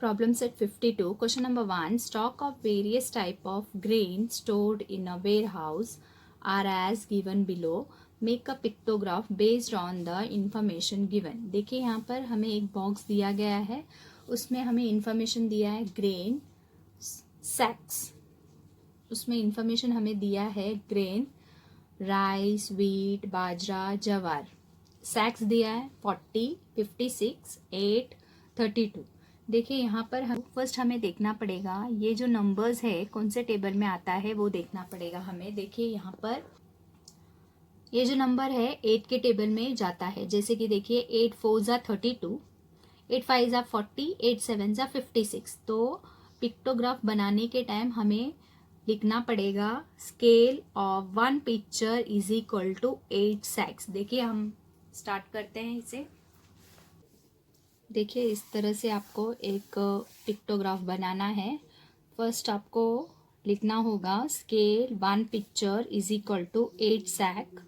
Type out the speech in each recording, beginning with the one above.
Problem set 52. Question number 1. Stock of various type of grain stored in a warehouse are as given below. Make a pictograph based on the information given. देखिए यहाँ पर हमें एक box दिया गया है, उसमें हमें इंफॉर्मेशन दिया है ग्रेन सैक्स, उसमें इंफॉर्मेशन हमें दिया है ग्रेन राइस वीट बाजरा जवार। सैक्स दिया है 40, 56, 8, 32। देखिए यहाँ पर फर्स्ट हमें देखना पड़ेगा ये जो नंबर्स है कौन से टेबल में आता है वो देखना पड़ेगा हमें। देखिए यहाँ पर ये जो नंबर है 8 के टेबल में जाता है, जैसे कि देखिए 8 4 ज़ा 32, 8 5 ज़ा 40, 8 7 ज़ा 56। तो पिक्टोग्राफ बनाने के टाइम हमें लिखना पड़ेगा scale of 1 picture is equal to 8 sacks. देखिए हम स्टार्ट करते हैं इसे। देखिए इस तरह से आपको एक पिक्टोग्राफ बनाना है। फर्स्ट आपको लिखना होगा scale 1 picture is equal to 8 sack,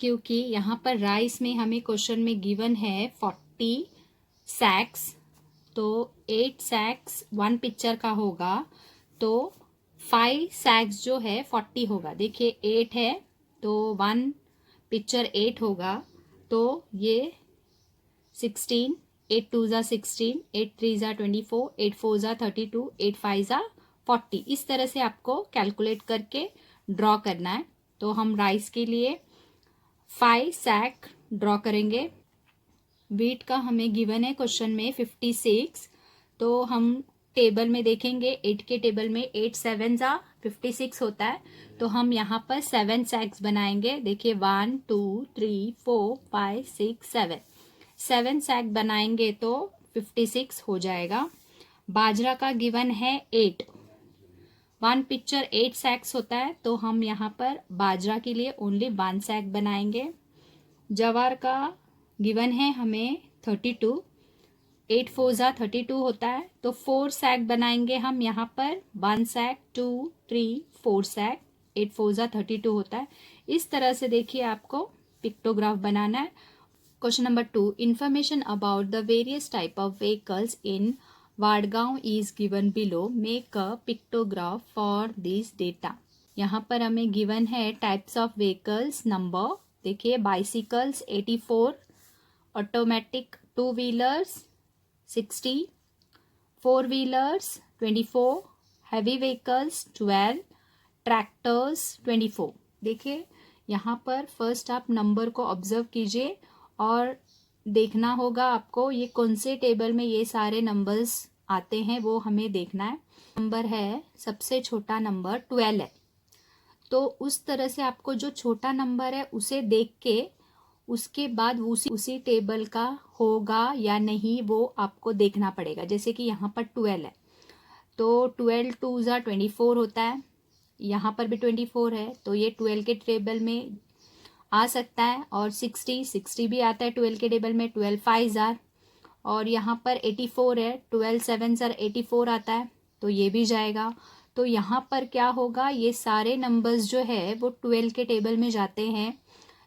क्योंकि यहाँ पर राइस में हमें क्वेश्चन में गिवन है 40 सैक्स, तो 8 सैक्स 1 पिक्चर का होगा, तो 5 सैक्स जो है 40 होगा। देखिए 8 है तो 1 पिक्चर 8 होगा, तो ये 16, 8 2 ज़ा 16, 8 3 ज़ा 24, 8 4 ज़ा 32, 8 5 ज़ा 40। इस तरह से आपको कैलकुलेट करके ड्रॉ करना है। तो हम राइस के लिए 5 सैक ड्रॉ करेंगे। वीट का हमें गिवन है क्वेश्चन में 56, तो हम टेबल में देखेंगे 8 के टेबल में 8 7 ज़ा 56 होता है, तो हम यहाँ पर 7 सैक्स बनाएंगे। देखिए 1 2 3 4 5 6 7 सैक बनाएंगे तो 56 हो जाएगा। बाजरा का गिवन है 8, 1 पिक्चर 8 सैक्स होता है, तो हम यहाँ पर बाजरा के लिए ओनली 1 सैक बनाएंगे। जवार का गिवन है हमें 32, 8 4 ज़ा 32 होता है, तो 4 सैक बनाएंगे हम यहाँ पर 1 सैक 2 3 4 सैक, 8 4 ज़ा 32 होता है। इस तरह से देखिए आपको पिक्टोग्राफ बनाना है। Question number 2. Information about the various type of vehicles in Vadgaon is given below. Make a pictograph for this data. यहाँ पर हमें given है types of vehicles number. देखिए bicycles 84, automatic 2 wheelers 60, 4 wheelers 24, heavy vehicles 12, tractors 24. देखिए यहाँ पर first आप number को ऑब्जर्व कीजिए और देखना होगा आपको ये कौन से टेबल में ये सारे नंबर्स आते हैं वो हमें देखना है। नंबर है सबसे छोटा नंबर 12 है, तो उस तरह से आपको जो छोटा नंबर है उसे देख के उसके बाद उसी टेबल का होगा या नहीं वो आपको देखना पड़ेगा। जैसे कि यहाँ पर 12 है, तो 12 2 ज़ा 24 होता है, यहाँ पर भी 24 है, तो ये 12 के टेबल में आ सकता है। और 60 भी आता है 12 के टेबल में, 12 5 ज़ार। और यहाँ पर 84 है, 12 7 ज़ार 84 आता है, तो ये भी जाएगा। तो यहाँ पर क्या होगा, ये सारे नंबर्स जो है वो 12 के टेबल में जाते हैं।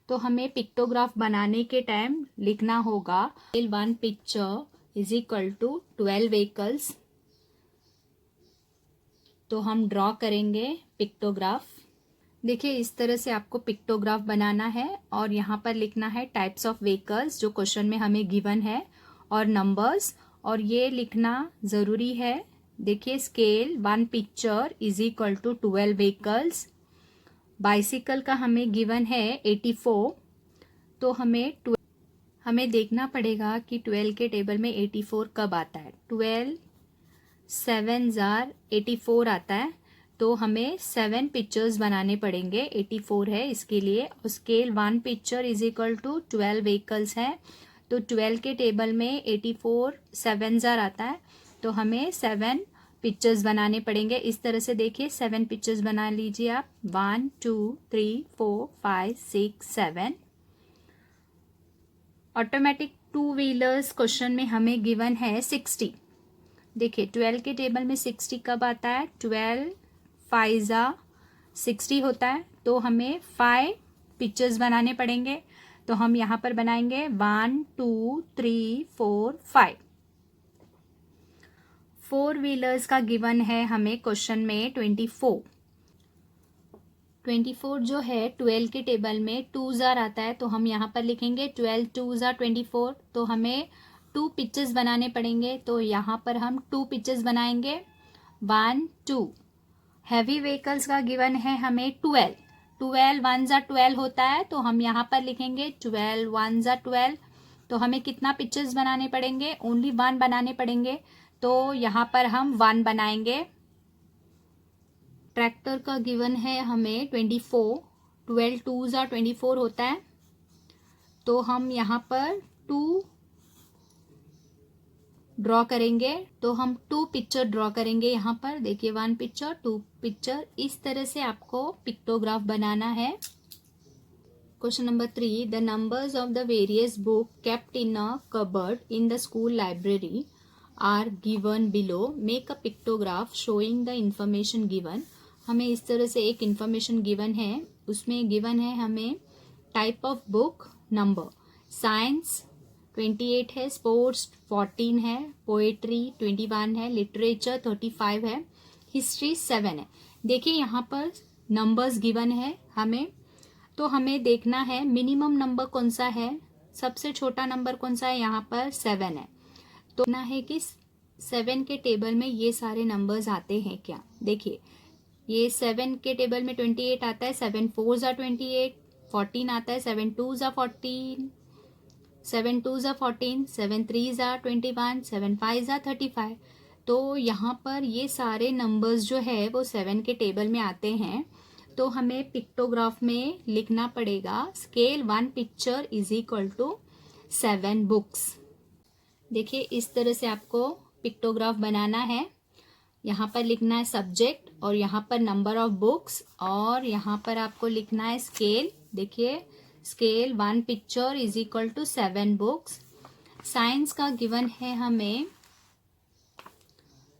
तो हमें पिक्टोग्राफ बनाने के टाइम लिखना होगा 1 picture is equal to 12 vehicles. तो हम ड्रॉ करेंगे पिक्टोग्राफ। देखिए इस तरह से आपको पिक्टोग्राफ बनाना है और यहाँ पर लिखना है टाइप्स ऑफ व्हीकल्स जो क्वेश्चन में हमें गिवन है और नंबर्स, और ये लिखना ज़रूरी है। देखिए scale 1 picture is equal to 12 vehicles. Bicycle का हमें गिवन है 84, तो हमें देखना पड़ेगा कि 12 के टेबल में 84 कब आता है। 12 7 ज़ार 84 आता है, तो हमें 7 पिक्चर्स बनाने पड़ेंगे। 84 है इसके लिए। Scale 1 picture is equal to 12 vehicles है, तो 12 के टेबल में 84 7 ज़ार आता है, तो हमें 7 पिक्चर्स बनाने पड़ेंगे। इस तरह से देखिए 7 पिक्चर्स बना लीजिए आप। 1 2 3 4 5 6 7। ऑटोमेटिक 2 व्हीलर्स क्वेश्चन में हमें गिवन है 60। देखिए 12 के टेबल में 60 कब आता है, 12 5 ज़ा 60 होता है, तो हमें 5 पिक्चर्स बनाने पड़ेंगे। तो हम यहाँ पर बनाएंगे 1 2 3 4 5। फोर व्हीलर्स का गिवन है हमें क्वेश्चन में 24 जो है 12 के टेबल में 2 जार आता है, तो हम यहाँ पर लिखेंगे 12 2 जार 24। तो हमें 2 पिक्चर्स बनाने पड़ेंगे, तो यहाँ पर हम 2 पिक्चर्स बनाएंगे 1 2। हैवी व्हीकल्स का गिवन है हमें 12 1 जार 12 होता है, तो हम यहाँ पर लिखेंगे 12 1 जार 12। तो हमें कितना पिक्चर्स बनाने पड़ेंगे, ओनली 1 बनाने पड़ेंगे, तो यहाँ पर हम 1 बनाएंगे। ट्रैक्टर का गिवन है हमें 24 12 2 जार 24 होता है, तो हम यहाँ पर 2 ड्रॉ करेंगे। तो हम 2 पिक्चर ड्रॉ करेंगे यहाँ पर, देखिए 1 पिक्चर 2 पिक्चर, इस तरह से आपको पिक्टोग्राफ बनाना है। Question number 3, the numbers of the various book kept in a cupboard in the school library are given below, make a pictograph showing the information given. हमें इस तरह से एक इंफॉर्मेशन गिवन है, उसमें गिवन है हमें type of book, number, science 28 है, स्पोर्ट्स 14 है, पोएट्री 21 है, लिटरेचर 35 है, हिस्ट्री 7 है। देखिए यहाँ पर नंबर्स गिवन है हमें, तो हमें देखना है मिनिमम नंबर कौन सा है, सबसे छोटा नंबर कौन सा है, यहाँ पर 7 है। तो ना है कि 7 के टेबल में ये सारे नंबर्स आते हैं क्या। देखिए ये 7 के टेबल में 28 आता है, 7 4 ज़ा 28, 14 आता है, 7 2 ज़ा 14, 7 2 ज़ा 14, 7 3 ज़ा 21, 7 5 ज़ा 35। तो यहाँ पर ये सारे नंबर्स जो है वो 7 के टेबल में आते हैं। तो हमें पिक्टोग्राफ में लिखना पड़ेगा scale 1 picture is equal to 7 books. देखिए इस तरह से आपको पिक्टोग्राफ बनाना है। यहाँ पर लिखना है सब्जेक्ट और यहाँ पर नंबर ऑफ बुक्स, और यहाँ पर आपको लिखना है स्केल। देखिए scale 1 picture is equal to 7 books. Science का गिवन है हमें,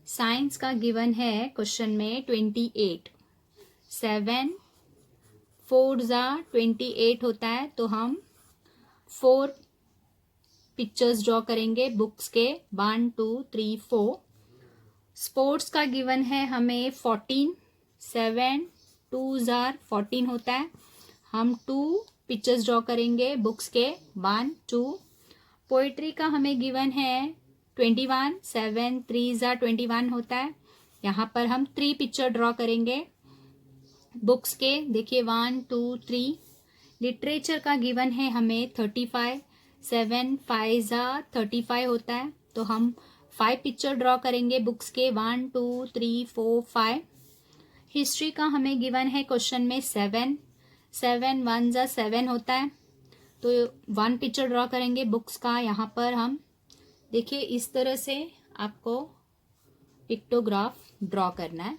साइंस का गिवन है क्वेश्चन में 28, 7 4 ज़ा 28 होता है, तो हम 4 पिक्चर्स ड्रॉ करेंगे बुक्स के, 1 2 3 4। स्पोर्ट्स का गिवन है हमें 14, 7 2 ज़ार 14 होता है, हम 2 पिक्चर्स ड्रॉ करेंगे बुक्स के, 1 2। पोइट्री का हमें गिवन है 21, 7 3 ज़ार 21 होता है, यहाँ पर हम 3 पिक्चर ड्रॉ करेंगे बुक्स के, देखिए 1 2 3। लिटरेचर का गिवन है हमें 35, 7 5 ज़ा 35 होता है, तो हम 5 पिक्चर ड्रॉ करेंगे बुक्स के, 1 2 3 4 5। हिस्ट्री का हमें गिवन है क्वेश्चन में 7 1 ज़ा 7 होता है, तो 1 पिक्चर ड्रॉ करेंगे बुक्स का। यहाँ पर हम देखिए इस तरह से आपको पिक्टोग्राफ ड्रॉ करना है।